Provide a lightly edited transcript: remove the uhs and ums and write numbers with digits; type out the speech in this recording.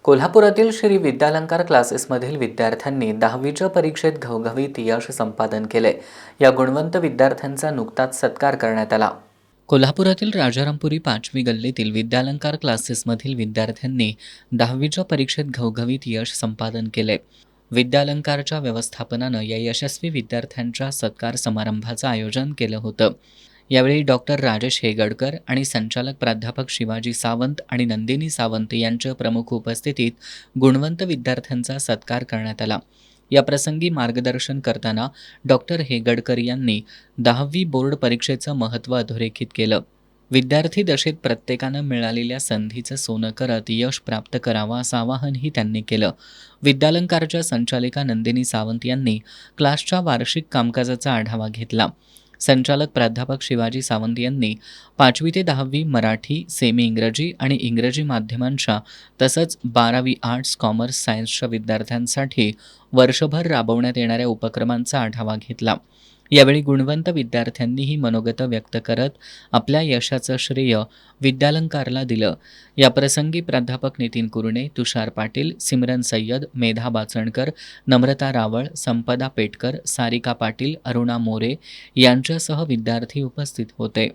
कोल्हापुरातील श्री विद्यालंकार क्लासेसमधील विद्यार्थ्यांनी 10वीच्या परीक्षेत घवघवीत यश संपादन केले। या गुणवंत विद्यार्थ्यांचा नुकताच सत्कार करण्यात आला। कोल्हापुरातील राजारामपुरी 5वी गल्लीतील विद्यालंकार क्लासेसमधील विद्यार्थ्यांनी 10वीच्या परीक्षेत घवघवीत यश संपादन केले। विद्यालंकारच्या व्यवस्थापनानं या यशस्वी विद्यार्थ्यांच्या सत्कार समारंभाचं आयोजन केलं होतं। यावेळी डॉक्टर राजेश हेगडकर आणि संचालक प्राध्यापक शिवाजी सावंत आणि नंदिनी सावंत यांच्या प्रमुख उपस्थितीत गुणवंत विद्यार्थ्यांचा सत्कार करण्यात आला। या प्रसंगी मार्गदर्शन करताना डॉक्टर हेगडकर यांनी 10वी बोर्ड परीक्षेचं महत्त्व अधोरेखित केलं। विद्यार्थी दशेत प्रत्येकानं मिळालेल्या संधीचं सोनं करत यश प्राप्त करावं असं आवाहनही त्यांनी केलं। विद्यालंकारच्या संचालिका नंदिनी सावंत यांनी क्लासच्या वार्षिक कामकाजाचा आढावा घेतला। संचालक प्राध्यापक शिवाजी सावंत यांनी 5वी ते 10वी मराठी, सेमी इंग्रजी आणि इंग्रजी माध्यमांच्या तसंच 12वी आर्ट्स, कॉमर्स, सायन्सच्या विद्यार्थ्यांसाठी वर्षभर राबवण्यात येणाऱ्या उपक्रमांचा आढावा घेतला। यावेळी गुणवंत विद्यार्थ्यांनीही मनोगत व्यक्त करत आपल्या यशाचं श्रेय विद्यालंकारला दिलं। या प्रसंगी प्राध्यापक नितीन कुरणे, तुषार पाटील, सिमरन सय्यद, मेधा बाचणकर, नम्रता रावळ, संपदा पेटकर, सारिका पाटील, अरुणा मोरे यांच्यासह विद्यार्थी उपस्थित होते।